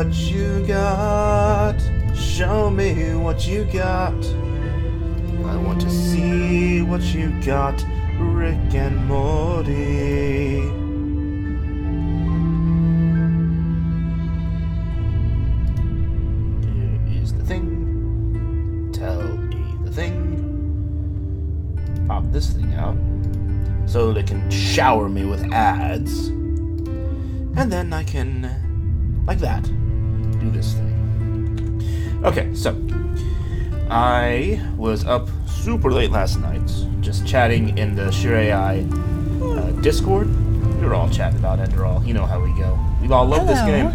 what you got. Show me what you got. I want to see what you got, Rick and Morty. Here is the thing. Tell me the thing. Pop this thing out so they can shower me with ads. And then I can, like that, do this thing. Okay, so I was up super late last night, just chatting in the Sure AI Discord. We were all chatting about ENDERAL. You know how we go. We all love this game.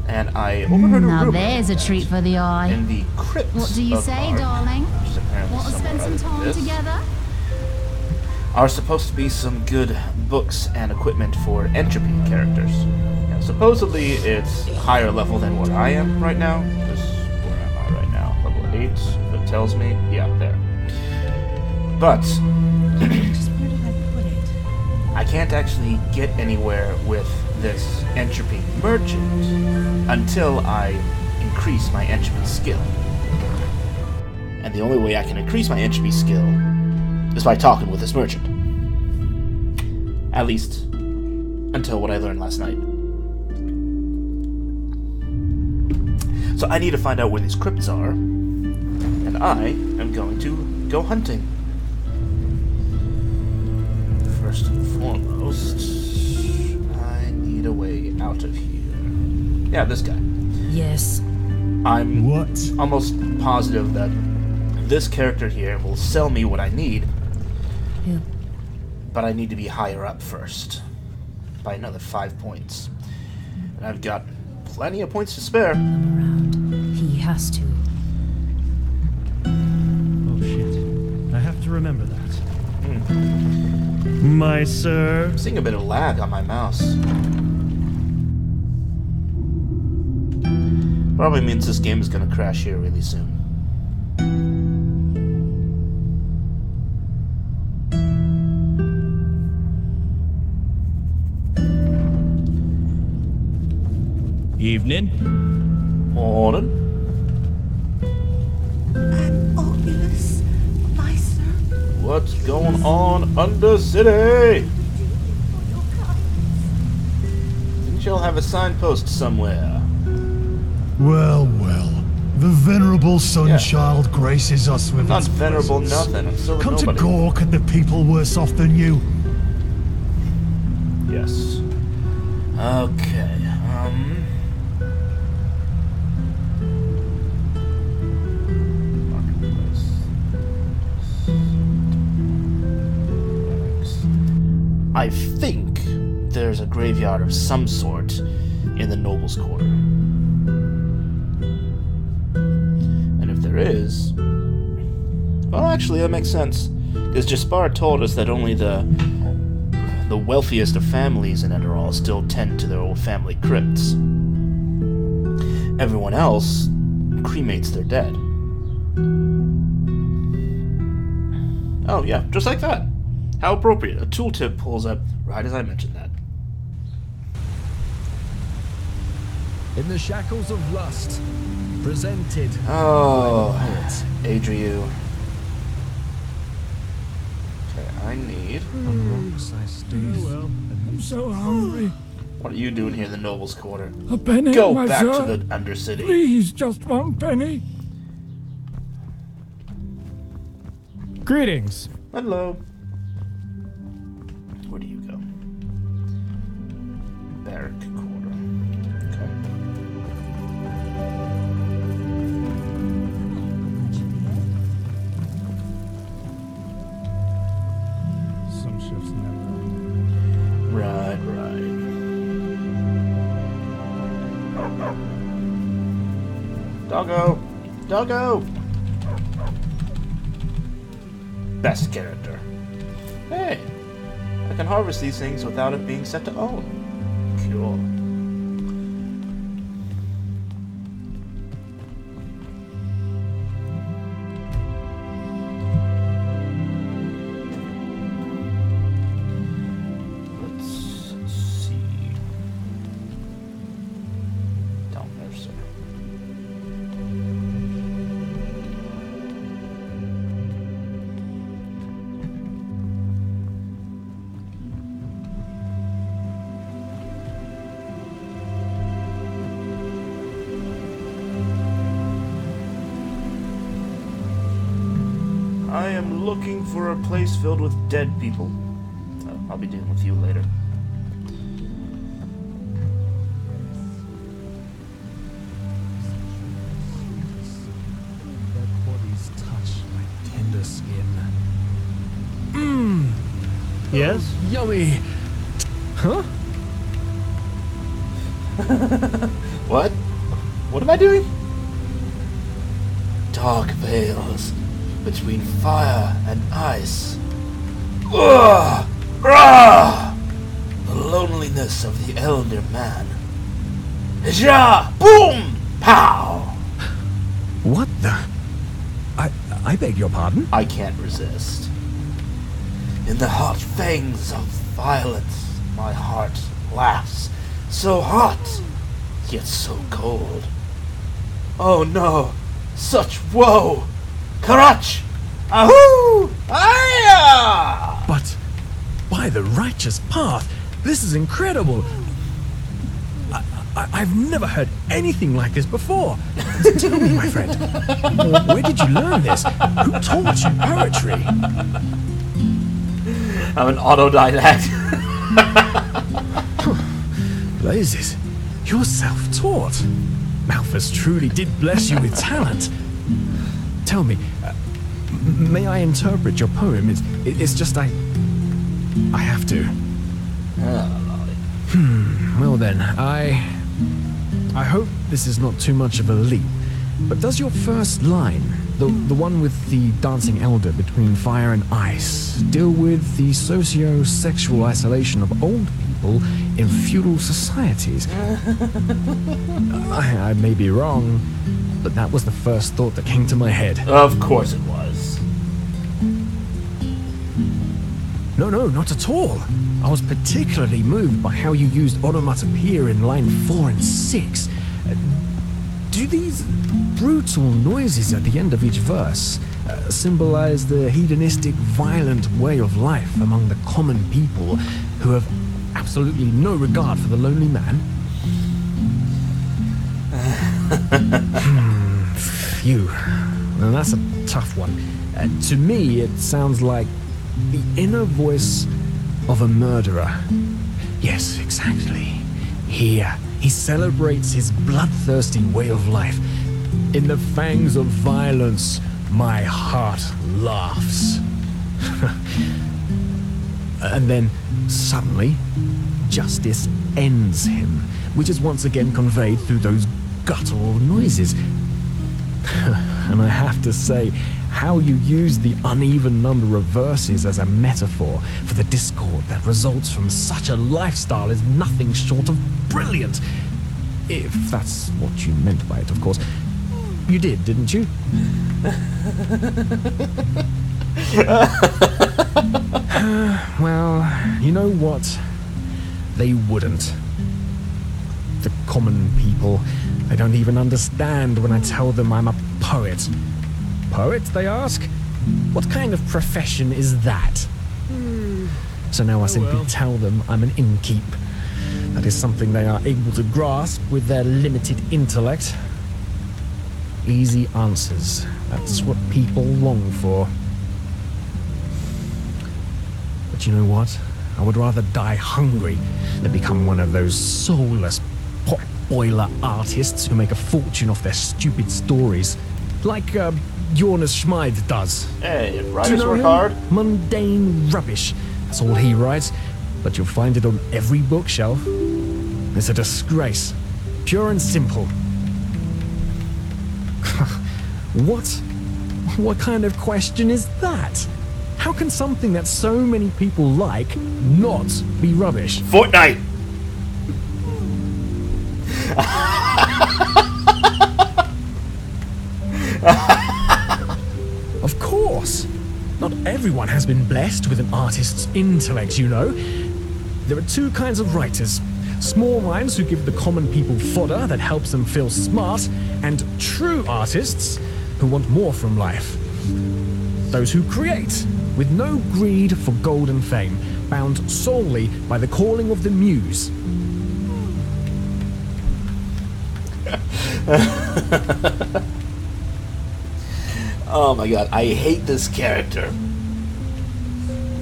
And I overheard a Now rumor there's a treat for the eye. in the crypt. What do you of say, Ark, darling? which is apparently Want to spend somewhere some other time than this, together? are supposed to be some good books and equipment for entropy characters. Now, supposedly it's higher level than where I am right now. Where am I right now? Level 8, if it tells me. Yeah, there. But Just where did I put it? I can't actually get anywhere with this entropy merchant until I increase my entropy skill. And the only way I can increase my entropy skill is by talking with this merchant. At least until what I learned last night. So I need to find out where these crypts are, and I am going to go hunting. First and foremost, I need a way out of here. Yeah, this guy. Yes. I'm What? almost positive that this character here will sell me what I need, Who? but I need to be higher up first. By another 5 points. And I've got plenty of points to spare. Come around. He has to. Oh shit. I have to remember that. My sir. I'm seeing a bit of lag on my mouse. Probably means this game is gonna crash here really soon. Evening. Morning. Oculus, my sir, What's going on, Undercity? Didn't y'all have a signpost somewhere? Well, well. The venerable Sunchild graces us with Not its venerable presence. nothing. I'm still a Come to nobody. gawk at the people worse off than you. Yes. Okay. I think there's a graveyard of some sort in the Noble's Quarter. And if there is... Well, actually, that makes sense. Because Jaspar told us that only the wealthiest of families in ENDERAL still tend to their old family crypts. Everyone else cremates their dead. Oh, yeah, just like that. How appropriate. A tooltip pulls up right as I mentioned that. In the shackles of lust, presented Oh, by the poets. Adriu. Okay, I need... Well, I'm so hungry. What are you doing here in the Noble's Quarter? A penny, Go my back sir. to the Undercity. Please, just one penny. greetings. Hello. Where do you go? Barrack Quarter. Okay. Some shifts never end. Right. Doggo! Doggo! Best character. Hey! I can harvest these things without it being set to own. Cool. Let's see. looking for a place filled with dead people. I'll be dealing with you later. Their bodies touch my tender skin. Yes? Yummy! Huh? What? What am I doing? Dark veils between fire and ice. Ugh! Rah! The loneliness of the elder man. Ja! Boom! Pow! What the? I beg your pardon? I can't resist. In the hot fangs of violence, my heart laughs. So hot, yet so cold. Oh no, such woe! Karach! Ahoo! Aya! But by the righteous path, this is incredible. I've never heard anything like this before. Tell me, my friend, where did you learn this? Who taught you poetry? I'm an autodidact. Blazes, you're self-taught. Malthus truly did bless you with talent. Tell me, may I interpret your poem? It's just I have to. Well then, I hope this is not too much of a leap, but does your first line, the one with the dancing elder between fire and ice, deal with the socio-sexual isolation of old people in feudal societies? I may be wrong, but that was the first thought that came to my head. Of course it was. No, not at all. I was particularly moved by how you used onomatopoeia in line 4 and 6. Do these brutal noises at the end of each verse symbolize the hedonistic, violent way of life among the common people who have absolutely no regard for the lonely man? Phew. Well, that's a tough one. To me, it sounds like the inner voice of a murderer. Yes, exactly. Here, he celebrates his bloodthirsty way of life. In the fangs of violence, my heart laughs. And then, suddenly, justice ends him, which is once again conveyed through those guttural noises. And I have to say, how you use the uneven number of verses as a metaphor for the discord that results from such a lifestyle is nothing short of brilliant. If that's what you meant by it, of course. You did, didn't you? Well, you know what? They wouldn't. The common people, they don't even understand when I tell them I'm a poet. Poet, they ask? What kind of profession is that? So now I simply tell them I'm an innkeep. That is something they are able to grasp with their limited intellect. Easy answers. That's what people long for. But you know what? I would rather die hungry than become one of those soulless pot boiler artists who make a fortune off their stupid stories. Like, Jonas Schmid does. Hey, Do you writers know work him? hard. Mundane rubbish. That's all he writes. But you'll find it on every bookshelf. It's a disgrace. Pure and simple. What kind of question is that? How can something that so many people like not be rubbish? Fortnite! Of course. Not everyone has been blessed with an artist's intellect, you know. There are two kinds of writers. Small minds who give the common people fodder that helps them feel smart, and true artists who want more from life. Those who create, with no greed for gold and fame, bound solely by the calling of the muse. Oh my god, I hate this character.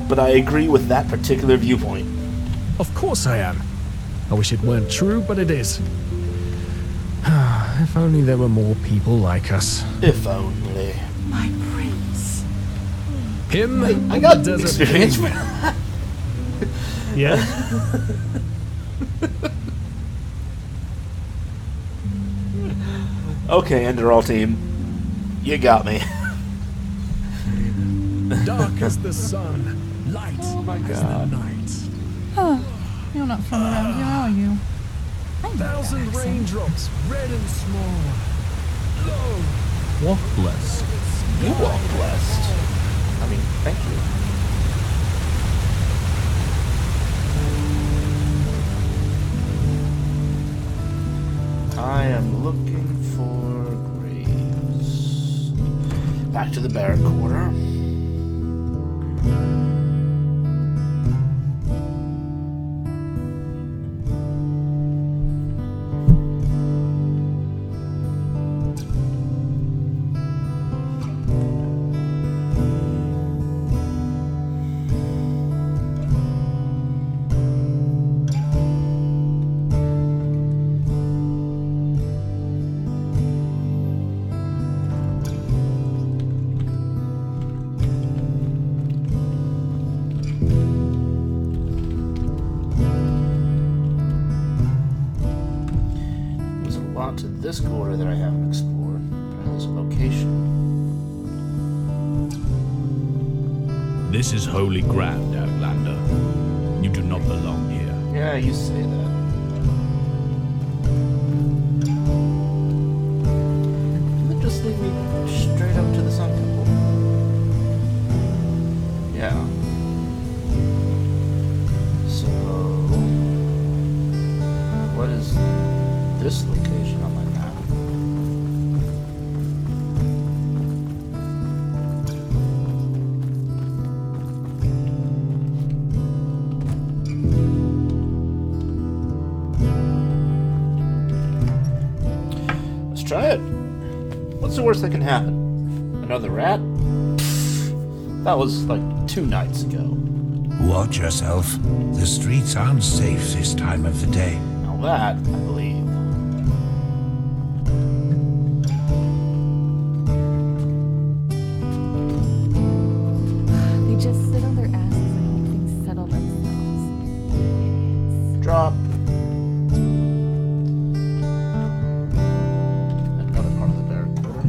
but I agree with that particular viewpoint. Of course I am. I wish it weren't true, but it is. If only there were more people like us. If only. My prince. Him, I got the desert experience king. for that. Yeah? Okay, ENDERAL team. You got me. Dark as the sun, light Oh my as God. the night. Oh, you're not from around here, are you? I know that 1,000 accent. raindrops, red and small. Lo, Walk blessed. You walk blessed. I mean, thank you. I am looking for graves. Back to the barrack quarter. There's a lot to this quarter that I haven't explored. But there's a location. This is holy ground, Outlander. You do not belong here. Yeah, you say that. Didn't it just lead me straight up to the Sun Temple? Yeah. So, what is this location on my map? Let's try it. What's the worst that can happen? Another rat? Pfft, that was like 2 nights ago. Watch yourself. The streets aren't safe this time of the day. Now that, I believe. They just sit on their asses and hope things settle themselves. Drop. Another part of the barrack quarter.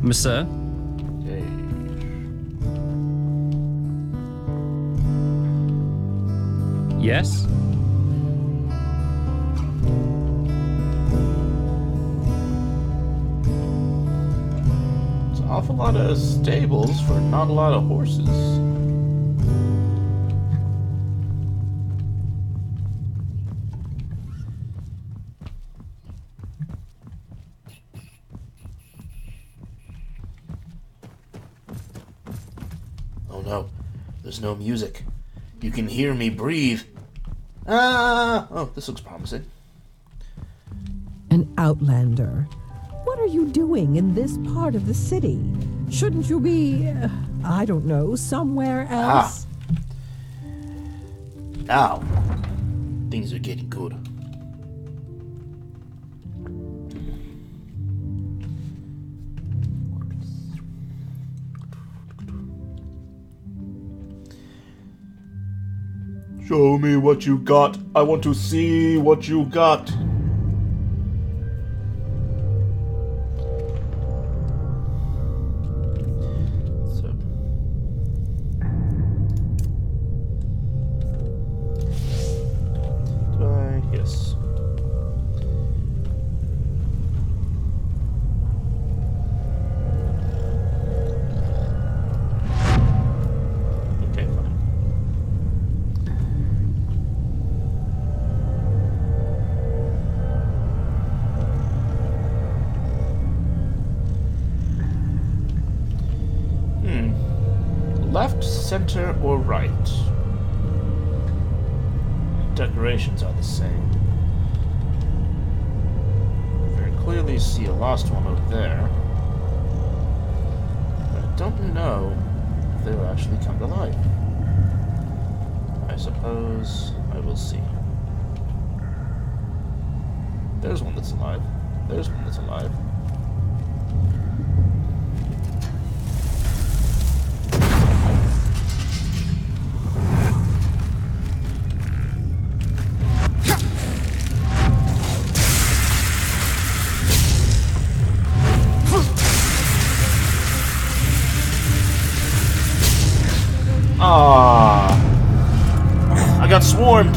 Monsieur? Okay. Yes? It's an awful lot of stables for not a lot of horses. Oh no, there's no music. You can hear me breathe. Ah! Oh, this looks promising. An outlander. What are you doing in this part of the city? Shouldn't you be, I don't know, somewhere else? Now, things are getting good. Show me what you got. I want to see what you got. So. Yes. Okay, fine. Left, center, or right? decorations are the same. Very clearly see a lost one over there. But I don't know if they will actually come to life. I suppose I will see. There's one that's alive. There's one that's alive. Ah, I got swarmed.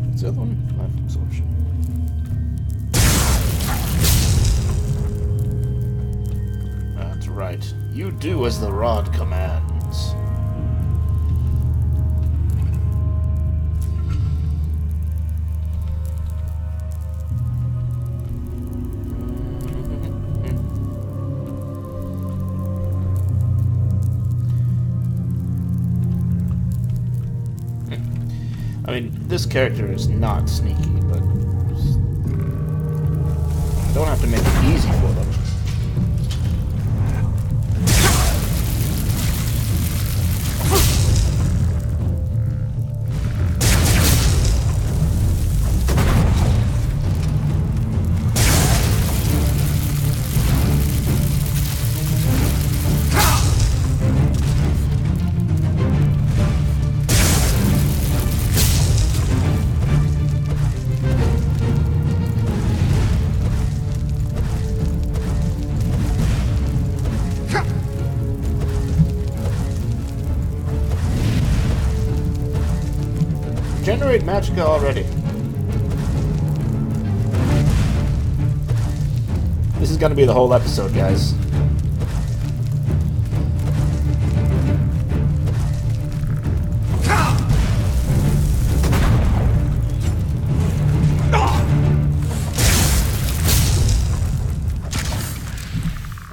What's the other one? Life absorption. That's right. You do as the rod commands. I mean, this character is not sneaky, but I don't have to make it easy for them. Generate magicka already. This is gonna be the whole episode, guys.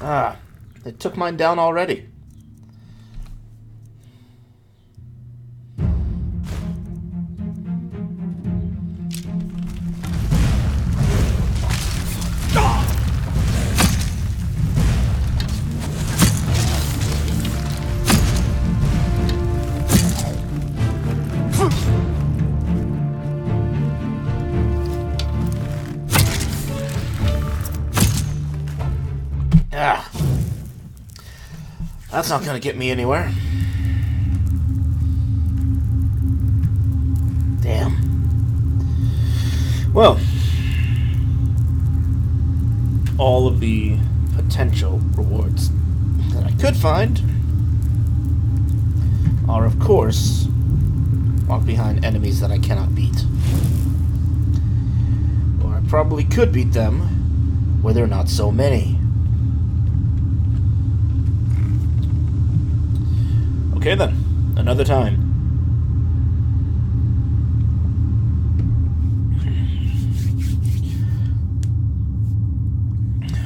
Ah, they took mine down already. Ah, that's not gonna get me anywhere. Damn. Well, all of the potential rewards that I could find are, of course, walk behind enemies that I cannot beat. Or I probably could beat them where there are not so many. Okay then, another time.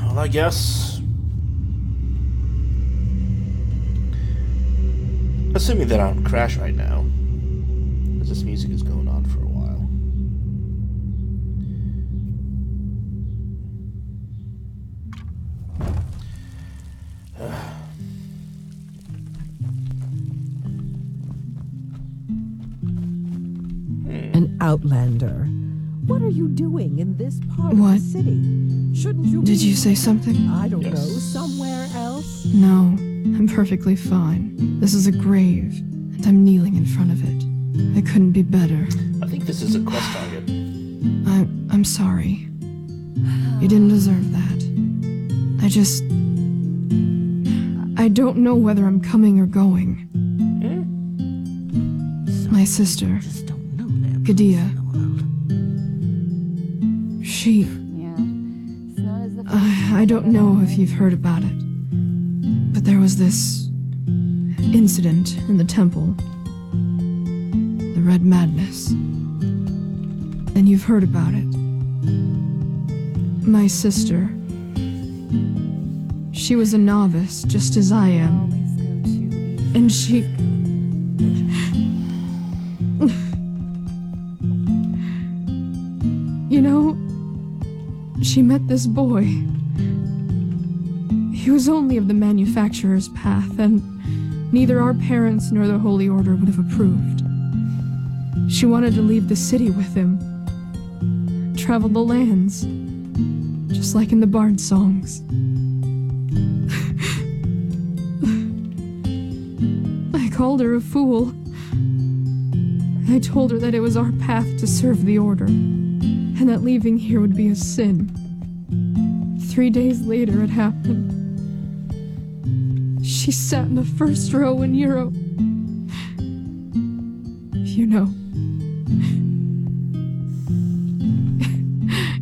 Well, I guess, assuming that I don't crash right now, because this music is going on for a while. An outlander. What are you doing in this part of What? the city? Shouldn't you Did be, you say something? I don't Yes. know, somewhere else? No, I'm perfectly fine. This is a grave, and I'm kneeling in front of it. I couldn't be better. I think this is a quest target. I'm sorry. You didn't deserve that. I don't know whether I'm coming or going. My sister, Gadia, she... Yeah. It's not as if I don't know if you've heard about it, but there was this incident in the temple. The Red Madness. And you've heard about it. My sister. She was a novice, just as I am. And she... You know, she met this boy. He was only of the manufacturer's path, and neither our parents nor the Holy Order would have approved. She wanted to leave the city with him. Travel the lands. Just like in the bard songs. I called her a fool. I told her that it was our path to serve the Order, and that leaving here would be a sin. 3 days later it happened. She sat in the first row in Europe. You know.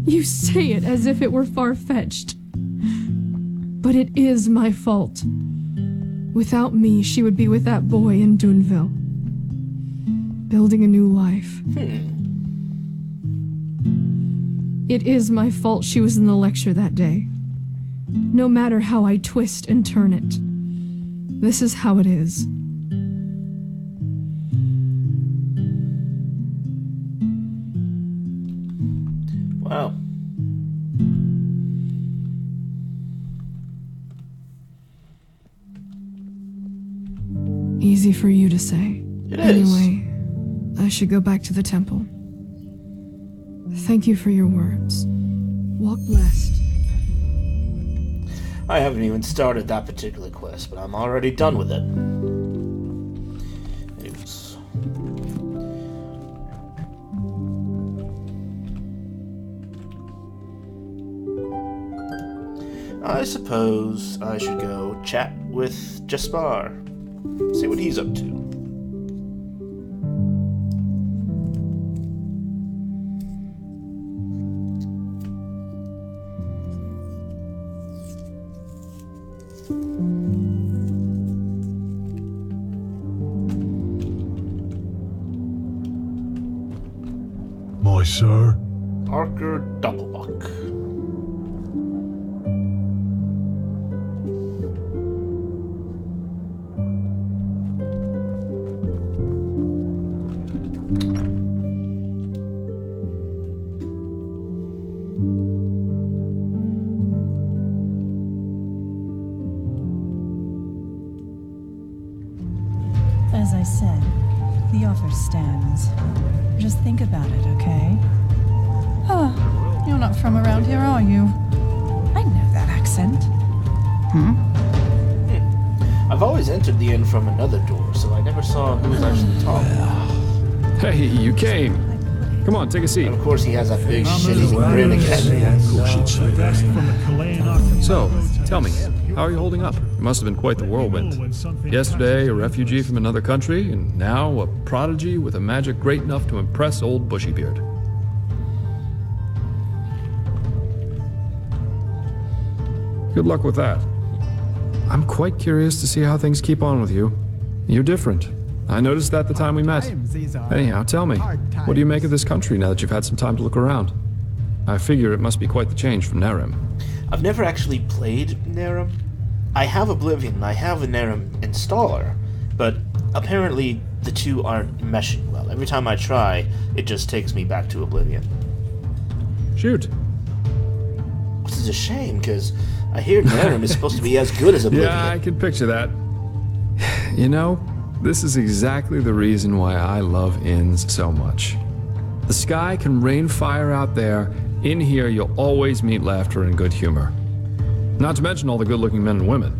You say it as if it were far-fetched. But it is my fault. Without me, she would be with that boy in Dunville. Building a new life. It is my fault she was in the lecture that day. No matter how I twist and turn it. This is how it is. Wow. Easy for you to say. It is. Anyway, I should go back to the temple. Thank you for your words. Walk blessed. I haven't even started that particular quest, but I'm already done with it. Oops. I suppose I should go chat with Jaspar. See what he's up to. My sir? Parker Doppelbuck. As I said, the offer stands. Just think about it, okay? Oh, you're not from around here, are you? I know that accent. I've always entered the inn from another door, so I never saw who was actually talking. Hey, you came. Come on, take a seat. And of course he has that big shitty grin again. So, tell me, how are you holding up? It must have been quite the whirlwind. Yesterday, a refugee from another country, and now a prodigy with a magic great enough to impress old Bushybeard. Good luck with that. I'm quite curious to see how things keep on with you. You're different. I noticed that the time we met. Anyhow, tell me, what do you make of this country now that you've had some time to look around? I figure it must be quite the change from Nerim. I've never actually played Nerim. I have Oblivion and I have a Nerim installer, but apparently the two aren't meshing well. Every time I try, it just takes me back to Oblivion. Shoot. Which is a shame, because I hear Nerim is supposed to be as good as Oblivion. Yeah, I can picture that. You know, this is exactly the reason why I love inns so much. The sky can rain fire out there. In here, you'll always meet laughter and good humor. Not to mention all the good-looking men and women.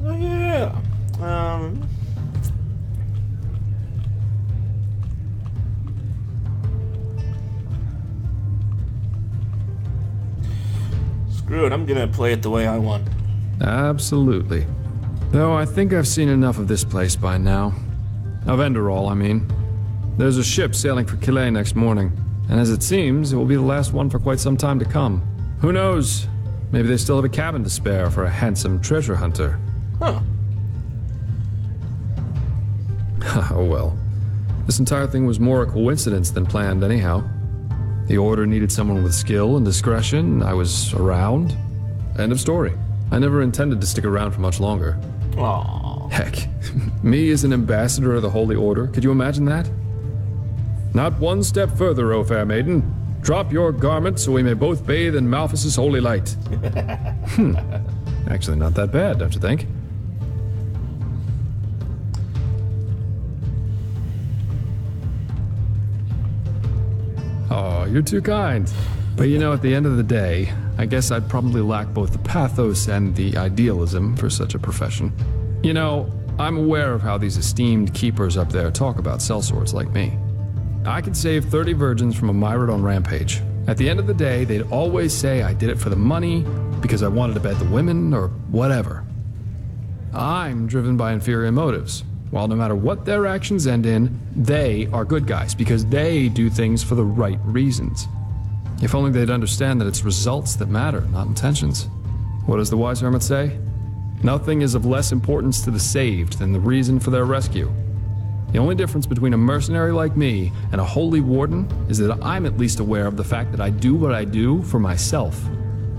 Oh, yeah. Screw it, I'm gonna play it the way I want. Absolutely. Though I think I've seen enough of this place by now. Of ENDERAL, I mean. There's a ship sailing for Calais next morning, and as it seems, it will be the last one for quite some time to come. Who knows? Maybe they still have a cabin to spare for a handsome treasure hunter. Huh. Oh well. This entire thing was more a coincidence than planned anyhow. The Order needed someone with skill and discretion. I was around. End of story. I never intended to stick around for much longer. Aww. Heck, me as an ambassador of the Holy Order, could you imagine that? Not one step further, O fair maiden. Drop your garments so we may both bathe in Malphas's holy light. Actually, not that bad, don't you think? Oh, you're too kind. But you know, at the end of the day, I guess I'd probably lack both the pathos and the idealism for such a profession. You know, I'm aware of how these esteemed keepers up there talk about sellswords like me. I could save 30 virgins from a Myrodon rampage. At the end of the day, they'd always say I did it for the money, because I wanted to bed the women, or whatever. I'm driven by inferior motives. While no matter what their actions end in, they are good guys, because they do things for the right reasons. If only they'd understand that it's results that matter, not intentions. What does the wise hermit say? Nothing is of less importance to the saved than the reason for their rescue. The only difference between a mercenary like me and a holy warden is that I'm at least aware of the fact that I do what I do for myself,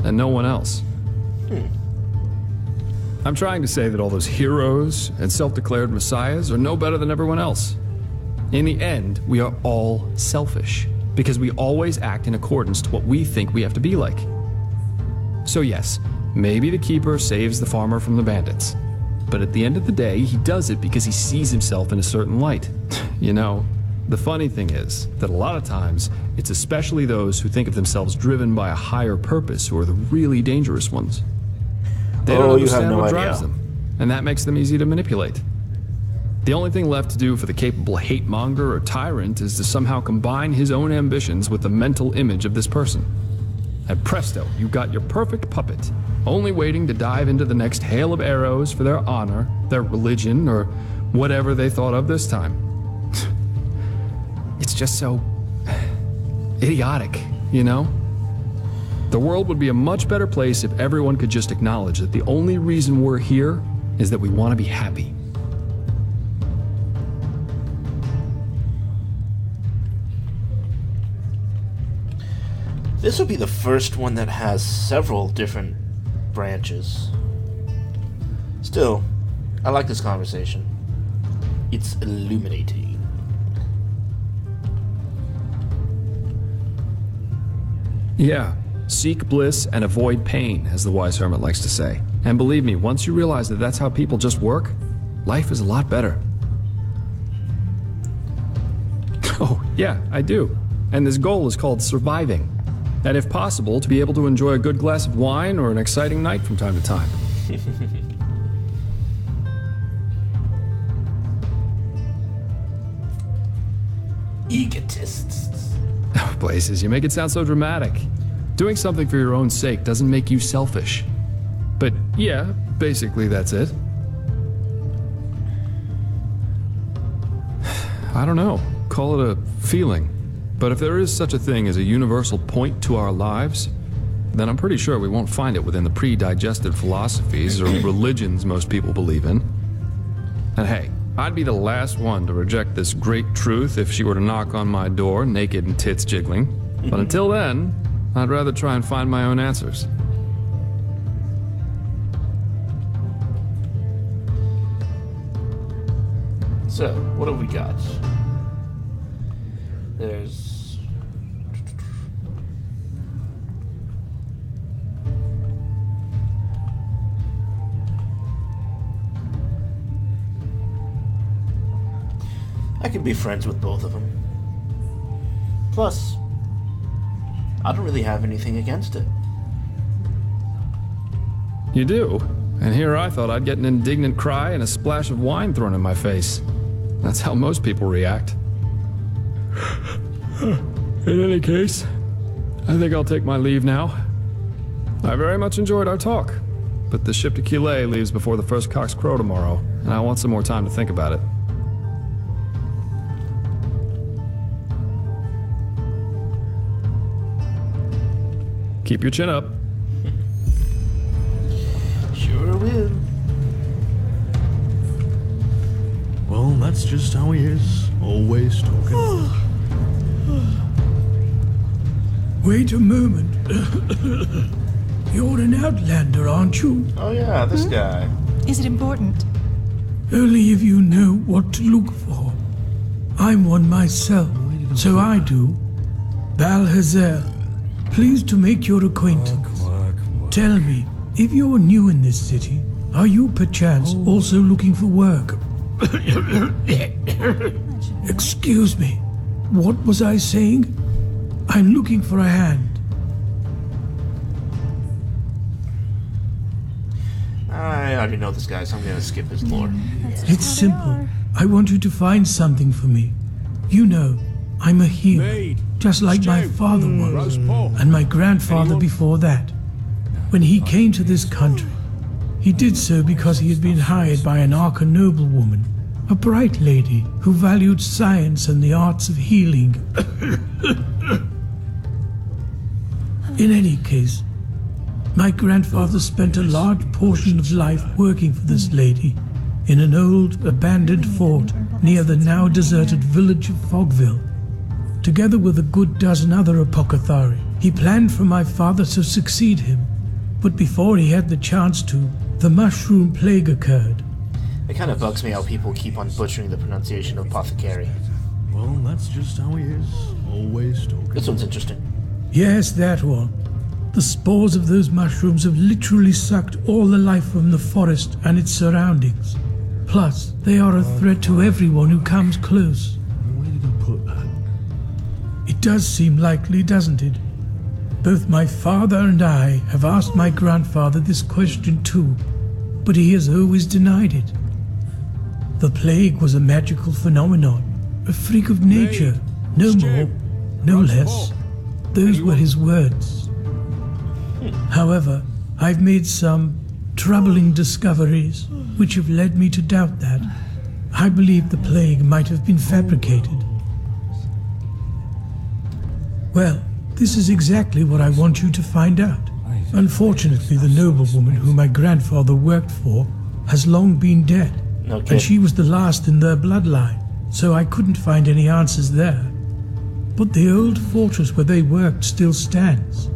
and no one else. I'm trying to say that all those heroes and self-declared messiahs are no better than everyone else. In the end, we are all selfish, because we always act in accordance to what we think we have to be like. So yes, maybe the keeper saves the farmer from the bandits. But at the end of the day, he does it because he sees himself in a certain light. You know, the funny thing is that a lot of times, it's especially those who think of themselves driven by a higher purpose who are the really dangerous ones. They don't understand what drives them, and that makes them easy to manipulate. The only thing left to do for the capable hate monger or tyrant is to somehow combine his own ambitions with the mental image of this person. And presto, you got your perfect puppet, only waiting to dive into the next hail of arrows for their honor, their religion, or whatever they thought of this time. It's just so idiotic, you know? The world would be a much better place if everyone could just acknowledge that the only reason we're here is that we want to be happy. This would be the first one that has several different branches. Still, I like this conversation. It's illuminating. Yeah, seek bliss and avoid pain, as the wise hermit likes to say. And believe me, once you realize that that's how people just work, life is a lot better. Oh, yeah, I do. And this goal is called surviving. And if possible, to be able to enjoy a good glass of wine or an exciting night from time to time. Egotists. Oh, Blazes, you make it sound so dramatic. Doing something for your own sake doesn't make you selfish. But yeah, basically that's it. I don't know. Call it a feeling. But if there is such a thing as a universal point to our lives, then I'm pretty sure we won't find it within the pre-digested philosophies or religions most people believe in. And hey, I'd be the last one to reject this great truth if she were to knock on my door, naked and tits jiggling. But until then, I'd rather try and find my own answers. So, what have we got? There's... I could be friends with both of them. Plus, I don't really have anything against it. You do? And here I thought I'd get an indignant cry and a splash of wine thrown in my face. That's how most people react. In any case, I think I'll take my leave now. I very much enjoyed our talk, but the ship to Killet leaves before the first cocks crow tomorrow, and I want some more time to think about it. Keep your chin up. Sure will. Well, that's just how he is. Always talking. Wait a moment. You're an outlander, aren't you? Oh yeah, this guy. Is it important? Only if you know what to look for. I'm one myself, so I do. Balhazer, pleased to make your acquaintance. Tell me, if you're new in this city, are you perchance also looking for work? Excuse me, what was I saying? I'm looking for a hand. I already know this guy, so I'm gonna skip his lore. It's simple. I want you to find something for me. You know, I'm a healer, just like my father was, and my grandfather before that. When he came to this country, he did so because he had been hired by an Arca noblewoman, a bright lady who valued science and the arts of healing. In any case, my grandfather spent a large portion of life working for this lady in an old, abandoned fort near the now deserted village of Fogville. Together with a good dozen other apothecary, he planned for my father to succeed him. But before he had the chance to, the mushroom plague occurred. It kind of bugs me how people keep on butchering the pronunciation of apothecary. Well, that's just how he is. Always talking. This one's interesting. Yes, that one. The spores of those mushrooms have literally sucked all the life from the forest and its surroundings. Plus, they are a threat to everyone who comes close. Where did I put that? It does seem likely, doesn't it? Both my father and I have asked my grandfather this question too, but he has always denied it. The plague was a magical phenomenon, a freak of nature, no more, no less. Those were his words. However, I've made some troubling discoveries which have led me to doubt that. I believe the plague might have been fabricated. Well, this is exactly what I want you to find out. Unfortunately, the noblewoman who my grandfather worked for has long been dead, and she was the last in their bloodline, so I couldn't find any answers there. But the old fortress where they worked still stands.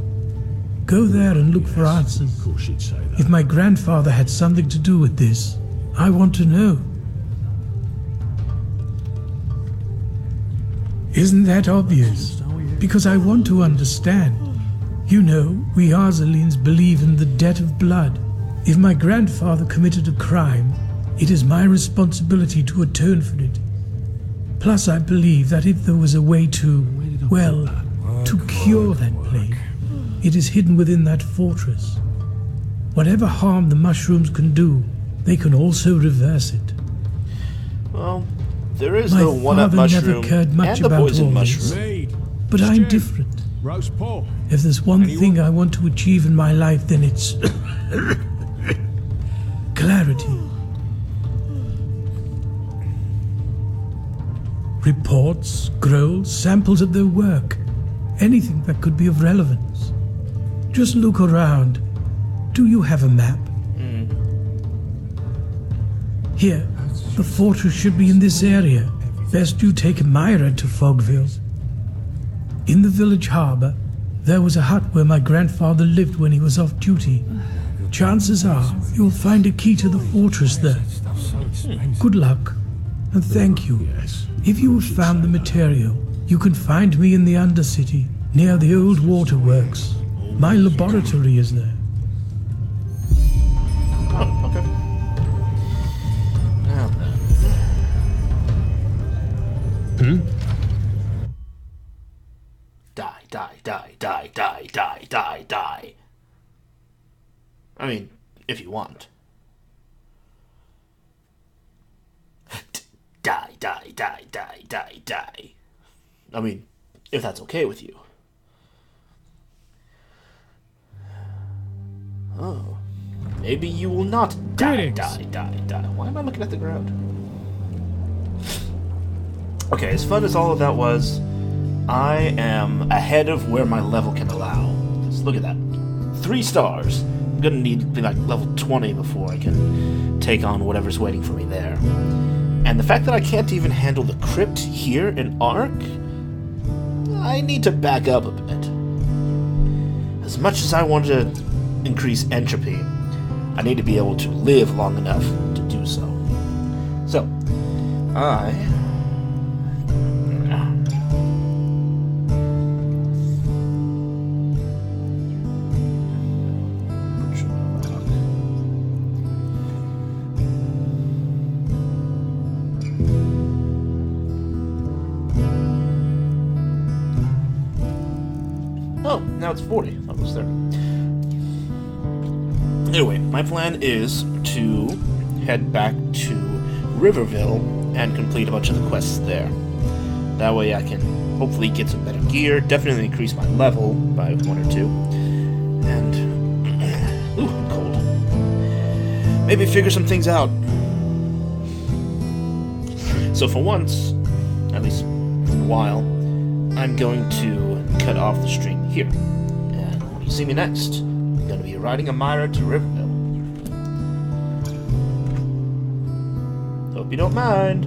Go there and look for answers. Of course she'd say that. If my grandfather had something to do with this, I want to know. Isn't that obvious? Because I want to understand. You know, we Arzalines believe in the debt of blood. If my grandfather committed a crime, it is my responsibility to atone for it. Plus, I believe that if there was a way to, well, to cure that plague, it is hidden within that fortress. Whatever harm the mushrooms can do, they can also reverse it. Well, there is the one-up My father mushroom never cared much and the about poison all mushroom. this. But I'm different. If there's one thing I want to achieve in my life, then it's clarity. Reports, scrolls, samples of their work. Anything that could be of relevance. Just look around. Do you have a map? Here, the fortress should be in this area. Best you take Myra to Fogville. In the village harbour, there was a hut where my grandfather lived when he was off duty. Chances are you'll find a key to the fortress there. Good luck, and thank you. If you have found the material, you can find me in the Undercity, near the old waterworks. My laboratory is there. Oh, okay. Now then. Die, die, die, die, die, die, die, die. I mean, if you want. Die, die, die, die, die, die. I mean, if that's okay with you. Oh. Maybe you will not die, die, die, die. Why am I looking at the ground? Okay, as fun as all of that was, I am ahead of where my level can allow. Just look at that. 3 stars. I'm gonna need to be like level 20 before I can take on whatever's waiting for me there. And the fact that I can't even handle the crypt here in Ark, I need to back up a bit. As much as I want to increase entropy, I need to be able to live long enough to do so. So, oh, now it's 40. Almost there. Anyway, my plan is to head back to Riverville and complete a bunch of the quests there. That way I can hopefully get some better gear, definitely increase my level by 1 or 2, and... ooh, I'm cold. Maybe figure some things out. So for once, at least for a while, I'm going to cut off the stream here. And when you see me next, I'm going to be riding a Myra to Riverville. Hope you don't mind.